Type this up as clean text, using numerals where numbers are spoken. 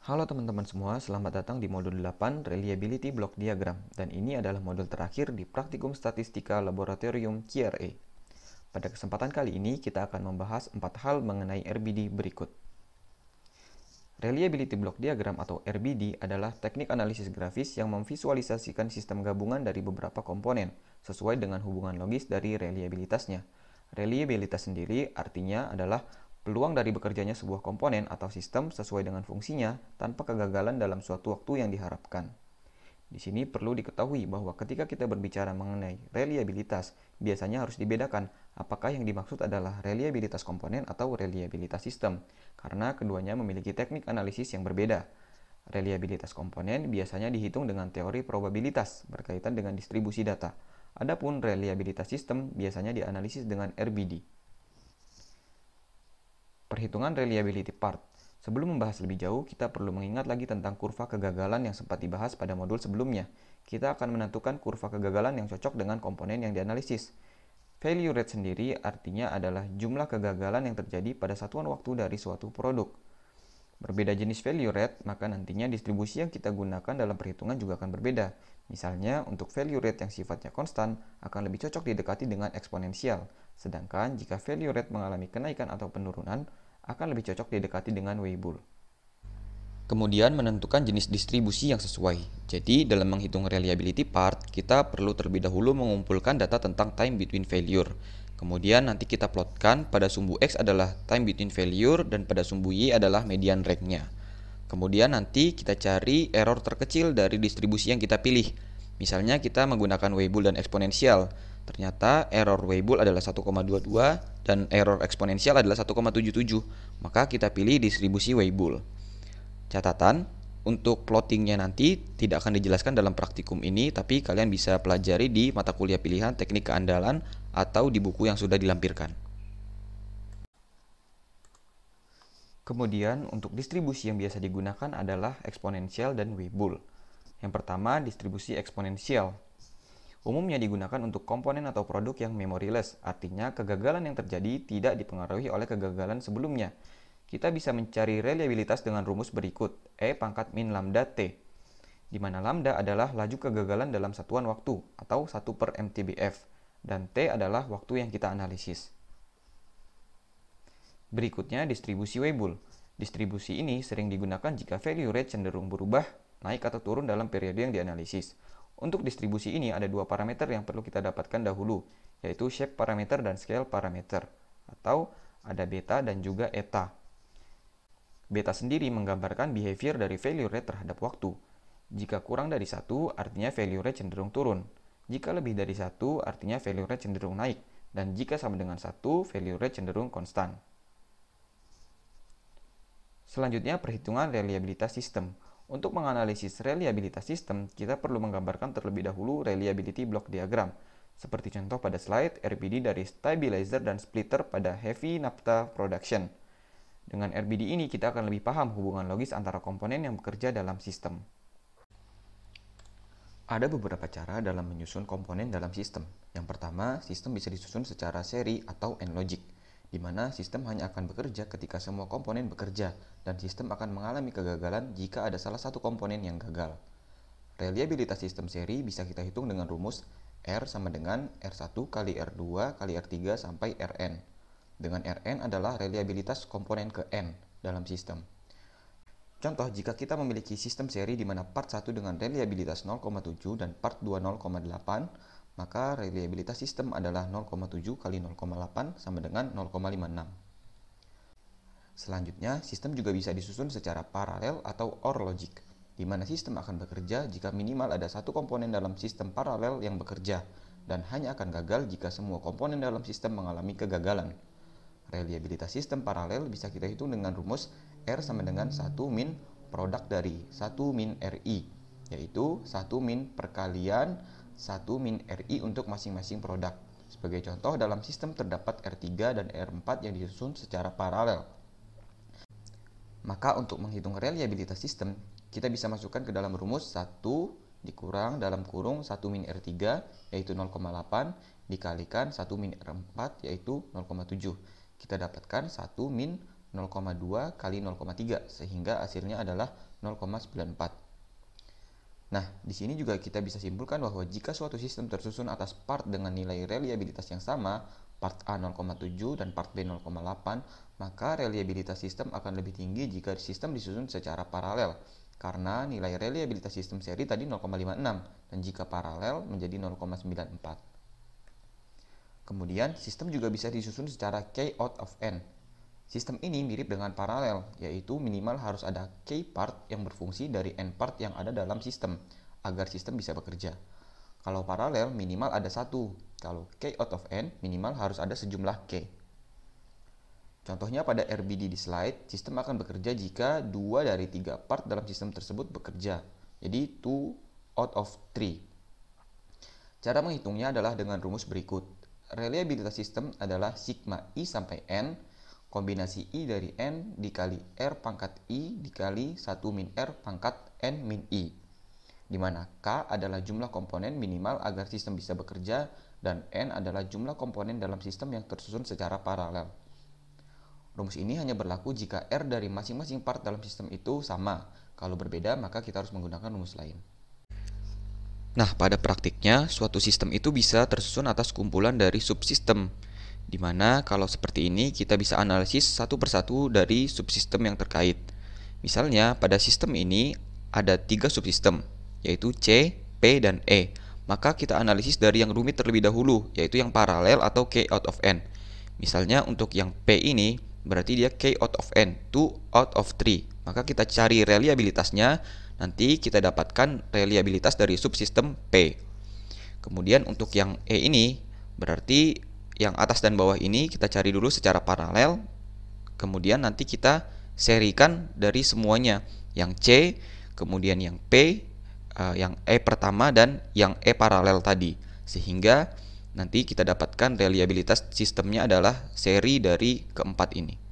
Halo teman-teman semua, selamat datang di modul 8 Reliability Block Diagram, dan ini adalah modul terakhir di Praktikum Statistika Laboratorium QRA. Pada kesempatan kali ini kita akan membahas 4 hal mengenai RBD berikut. Reliability Block Diagram atau RBD adalah teknik analisis grafis yang memvisualisasikan sistem gabungan dari beberapa komponen sesuai dengan hubungan logis dari reliabilitasnya. Reliabilitas sendiri artinya adalah peluang dari bekerjanya sebuah komponen atau sistem sesuai dengan fungsinya tanpa kegagalan dalam suatu waktu yang diharapkan. Di sini perlu diketahui bahwa ketika kita berbicara mengenai reliabilitas, biasanya harus dibedakan apakah yang dimaksud adalah reliabilitas komponen atau reliabilitas sistem, karena keduanya memiliki teknik analisis yang berbeda. Reliabilitas komponen biasanya dihitung dengan teori probabilitas berkaitan dengan distribusi data. Adapun reliabilitas sistem biasanya dianalisis dengan RBD. Perhitungan reliability part. Sebelum membahas lebih jauh, kita perlu mengingat lagi tentang kurva kegagalan yang sempat dibahas pada modul sebelumnya. Kita akan menentukan kurva kegagalan yang cocok dengan komponen yang dianalisis. Failure rate sendiri artinya adalah jumlah kegagalan yang terjadi pada satuan waktu dari suatu produk. Berbeda jenis failure rate, maka nantinya distribusi yang kita gunakan dalam perhitungan juga akan berbeda. Misalnya, untuk failure rate yang sifatnya konstan, akan lebih cocok didekati dengan eksponensial. Sedangkan jika failure rate mengalami kenaikan atau penurunan, akan lebih cocok didekati dengan Weibull. Kemudian menentukan jenis distribusi yang sesuai. Jadi dalam menghitung reliability part, kita perlu terlebih dahulu mengumpulkan data tentang time between failure. Kemudian nanti kita plotkan pada sumbu X adalah time between failure dan pada sumbu Y adalah median rank-nya. Kemudian nanti kita cari error terkecil dari distribusi yang kita pilih. Misalnya kita menggunakan Weibull dan eksponensial. Ternyata error Weibull adalah 1,22 dan error eksponensial adalah 1,77. Maka kita pilih distribusi Weibull. Catatan, untuk plottingnya nanti tidak akan dijelaskan dalam praktikum ini, tapi kalian bisa pelajari di mata kuliah pilihan teknik keandalan atau di buku yang sudah dilampirkan. Kemudian, untuk distribusi yang biasa digunakan adalah eksponensial dan Weibull. Yang pertama, distribusi eksponensial. Umumnya digunakan untuk komponen atau produk yang memoryless, artinya kegagalan yang terjadi tidak dipengaruhi oleh kegagalan sebelumnya. Kita bisa mencari reliabilitas dengan rumus berikut, E pangkat min lambda T, di mana lambda adalah laju kegagalan dalam satuan waktu, atau 1/mtbf, dan T adalah waktu yang kita analisis. Berikutnya, distribusi Weibull. Distribusi ini sering digunakan jika failure rate cenderung berubah, naik atau turun dalam periode yang dianalisis. Untuk distribusi ini ada dua parameter yang perlu kita dapatkan dahulu, yaitu shape parameter dan scale parameter, atau ada beta dan juga eta. Beta sendiri menggambarkan behavior dari failure rate terhadap waktu. Jika kurang dari 1, artinya failure rate cenderung turun. Jika lebih dari 1, artinya failure rate cenderung naik. Dan jika sama dengan 1, failure rate cenderung konstan. Selanjutnya, perhitungan reliabilitas sistem. Untuk menganalisis reliabilitas sistem, kita perlu menggambarkan terlebih dahulu reliability block diagram. Seperti contoh pada slide, RBD dari stabilizer dan splitter pada heavy naphtha production. Dengan RBD ini kita akan lebih paham hubungan logis antara komponen yang bekerja dalam sistem. Ada beberapa cara dalam menyusun komponen dalam sistem. Yang pertama, sistem bisa disusun secara seri atau n-logic, di mana sistem hanya akan bekerja ketika semua komponen bekerja, dan sistem akan mengalami kegagalan jika ada salah satu komponen yang gagal. Reliabilitas sistem seri bisa kita hitung dengan rumus R sama dengan R1 kali R2 kali R3 sampai Rn. Dengan Rn adalah reliabilitas komponen ke N dalam sistem. Contoh, jika kita memiliki sistem seri di mana part 1 dengan reliabilitas 0,7 dan part 2 0,8, maka reliabilitas sistem adalah 0,7 kali 0,8 sama dengan 0,56. Selanjutnya, sistem juga bisa disusun secara paralel atau OR logic, di mana sistem akan bekerja jika minimal ada satu komponen dalam sistem paralel yang bekerja, dan hanya akan gagal jika semua komponen dalam sistem mengalami kegagalan. Reliabilitas sistem paralel bisa kita hitung dengan rumus R sama dengan 1 min produk dari 1 min RI, yaitu 1 min perkalian 1 min RI untuk masing-masing produk. Sebagai contoh, dalam sistem terdapat R3 dan R4 yang disusun secara paralel. Maka untuk menghitung reliabilitas sistem, kita bisa masukkan ke dalam rumus 1 dikurang dalam kurung 1 min R3 yaitu 0,8 dikalikan 1 min R4 yaitu 0,7. Kita dapatkan 1 min 0,2 kali 0,3 sehingga hasilnya adalah 0,94. Nah, di sini juga kita bisa simpulkan bahwa jika suatu sistem tersusun atas part dengan nilai reliabilitas yang sama, part A 0,7 dan part B 0,8, maka reliabilitas sistem akan lebih tinggi jika sistem disusun secara paralel, karena nilai reliabilitas sistem seri tadi 0,56 dan jika paralel menjadi 0,94. Kemudian, sistem juga bisa disusun secara K out of N. Sistem ini mirip dengan paralel, yaitu minimal harus ada K part yang berfungsi dari N part yang ada dalam sistem, agar sistem bisa bekerja. Kalau paralel, minimal ada satu. Kalau K out of N, minimal harus ada sejumlah K. Contohnya pada RBD di slide, sistem akan bekerja jika 2 dari 3 part dalam sistem tersebut bekerja. Jadi 2 out of 3. Cara menghitungnya adalah dengan rumus berikut. Reliabilitas sistem adalah sigma I sampai N, kombinasi I dari N dikali R pangkat I dikali 1 min R pangkat N min I, di mana K adalah jumlah komponen minimal agar sistem bisa bekerja dan N adalah jumlah komponen dalam sistem yang tersusun secara paralel. Rumus ini hanya berlaku jika R dari masing-masing part dalam sistem itu sama. Kalau berbeda, maka kita harus menggunakan rumus lain. Nah, pada praktiknya, suatu sistem itu bisa tersusun atas kumpulan dari subsistem, di mana kalau seperti ini kita bisa analisis satu persatu dari subsistem yang terkait. Misalnya pada sistem ini ada 3 subsistem, yaitu C, P, dan E. Maka kita analisis dari yang rumit terlebih dahulu, yaitu yang paralel atau K out of N. Misalnya untuk yang P ini berarti dia K out of N, 2 out of 3. Maka kita cari reliabilitasnya, nanti kita dapatkan reliabilitas dari subsistem P. Kemudian untuk yang E ini berarti yang atas dan bawah ini kita cari dulu secara paralel, kemudian nanti kita serikan dari semuanya, yang C, kemudian yang P, yang E pertama, dan yang E paralel tadi, sehingga nanti kita dapatkan reliabilitas sistemnya adalah seri dari keempat ini.